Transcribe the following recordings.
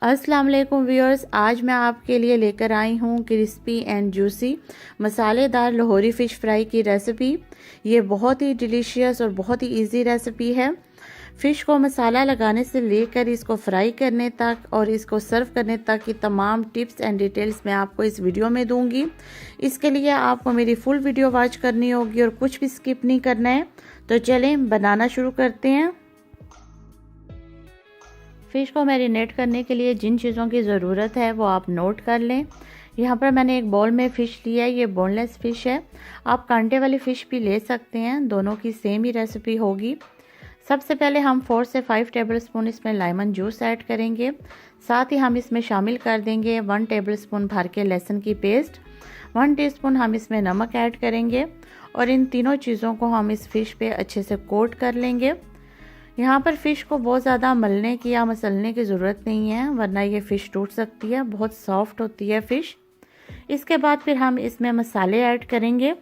अस्सलाम वालेकुम व्यूअर्स, आज मैं आपके लिए लेकर आई हूँ क्रिस्पी एंड जूसी मसालेदार लाहौरी फ़िश फ्राई की रेसिपी। ये बहुत ही डिलीशियस और बहुत ही इजी रेसिपी है। फ़िश को मसाला लगाने से लेकर इसको फ्राई करने तक और इसको सर्व करने तक की तमाम टिप्स एंड डिटेल्स मैं आपको इस वीडियो में दूंगी। इसके लिए आपको मेरी फुल वीडियो वॉच करनी होगी और कुछ भी स्किप नहीं करना है। तो चलें बनाना शुरू करते हैं। फ़िश को मैरिनेट करने के लिए जिन चीज़ों की ज़रूरत है वो आप नोट कर लें। यहाँ पर मैंने एक बाउल में फ़िश लिया है, ये बोनलेस फ़िश है। आप कांटे वाली फ़िश भी ले सकते हैं, दोनों की सेम ही रेसिपी होगी। सबसे पहले हम 4 से 5 टेबलस्पून इसमें लेमन जूस ऐड करेंगे। साथ ही हम इसमें शामिल कर देंगे 1 टेबलस्पून भर के लहसुन की पेस्ट। 1 टीस्पून हम इसमें नमक ऐड करेंगे और इन तीनों चीज़ों को हम इस फ़िश पे अच्छे से कोट कर लेंगे। यहाँ पर फ़िश को बहुत ज़्यादा मलने की या मसलने की ज़रूरत नहीं है, वरना ये फ़िश टूट सकती है। बहुत सॉफ्ट होती है फ़िश। इसके बाद फिर हम इसमें मसाले ऐड करेंगे।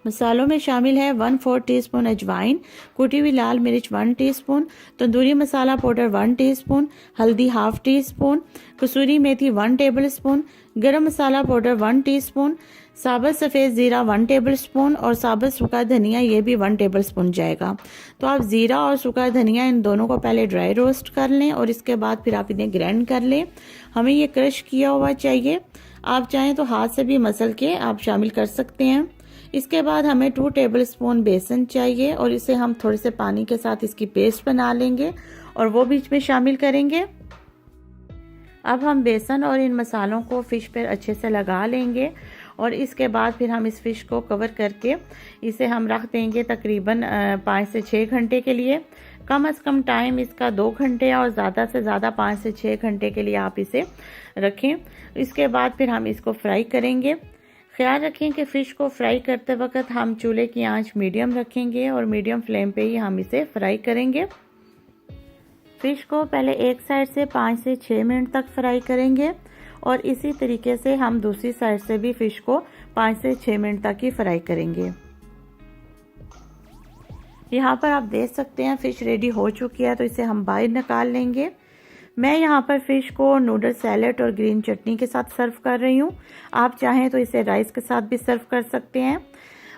मसालों में शामिल है 1/4 टीस्पून अजवाइन, कुटी हुई लाल मिर्च 1 teaspoon, tandoori masala powder 1 teaspoon, हल्दी ½ टीस्पून, कसूरी मेथी 1 टेबलस्पून, गरम मसाला पाउडर 1 टीस्पून, साबुत सफ़ेद ज़ीरा 1 टेबलस्पून और साबुत सूखा धनिया ये भी 1 टेबलस्पून जाएगा। तो आप ज़ीरा और सूखा धनिया इन दोनों को पहले ड्राई रोस्ट कर लें और इसके बाद फिर आप इन्हें ग्राइंड कर लें। हमें ये क्रश किया हुआ चाहिए। आप चाहें तो हाथ से भी मसल के आप शामिल कर सकते हैं। इसके बाद हमें 2 टेबलस्पून बेसन चाहिए और इसे हम थोड़े से पानी के साथ इसकी पेस्ट बना लेंगे और वो बीच में शामिल करेंगे। अब हम बेसन और इन मसालों को फ़िश पर अच्छे से लगा लेंगे और इसके बाद फिर हम इस फ़िश को कवर करके इसे हम रख देंगे तकरीबन 5 से 6 घंटे के लिए। कम से कम टाइम इसका 2 घंटे और ज़्यादा से ज़्यादा 5 से 6 घंटे के लिए आप इसे रखें। इसके बाद फिर हम इसको फ्राई करेंगे। ख्याल रखें कि फ़िश को फ्राई करते वक्त हम चूल्हे की आंच मीडियम रखेंगे और मीडियम फ्लेम पे ही हम इसे फ्राई करेंगे। फ़िश को पहले एक साइड से 5 से 6 मिनट तक फ्राई करेंगे और इसी तरीके से हम दूसरी साइड से भी फ़िश को 5 से 6 मिनट तक ही फ्राई करेंगे। यहाँ पर आप देख सकते हैं फ़िश रेडी हो चुकी है, तो इसे हम बाहर निकाल लेंगे। मैं यहाँ पर फ़िश को नूडल सैलेड और ग्रीन चटनी के साथ सर्व कर रही हूँ। आप चाहें तो इसे राइस के साथ भी सर्व कर सकते हैं।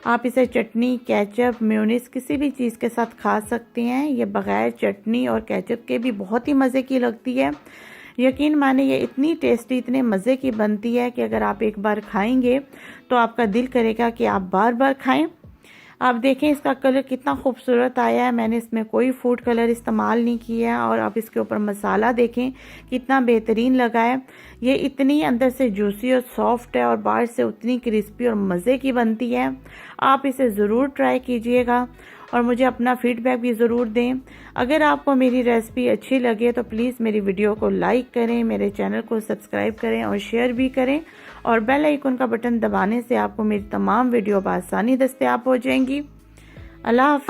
आप इसे चटनी, केचप, मेयोनीज किसी भी चीज़ के साथ खा सकते हैं। ये बग़ैर चटनी और केचप के भी बहुत ही मज़े की लगती है। यकीन माने ये इतनी टेस्टी, इतने मज़े की बनती है कि अगर आप एक बार खाएंगे तो आपका दिल करेगा कि आप बार बार खाएं। आप देखें इसका कलर कितना खूबसूरत आया है। मैंने इसमें कोई फूड कलर इस्तेमाल नहीं किया है और आप इसके ऊपर मसाला देखें कितना बेहतरीन लगा है। ये इतनी अंदर से जूसी और सॉफ्ट है और बाहर से उतनी क्रिस्पी और मज़े की बनती है। आप इसे ज़रूर ट्राई कीजिएगा और मुझे अपना फीडबैक भी ज़रूर दें। अगर आपको मेरी रेसिपी अच्छी लगे तो प्लीज़ मेरी वीडियो को लाइक करें, मेरे चैनल को सब्सक्राइब करें और शेयर भी करें और बेल आइकन का बटन दबाने से आपको मेरी तमाम वीडियो बआसानी दस्तयाब हो जाएंगी। अल्लाह हाफ़िज़।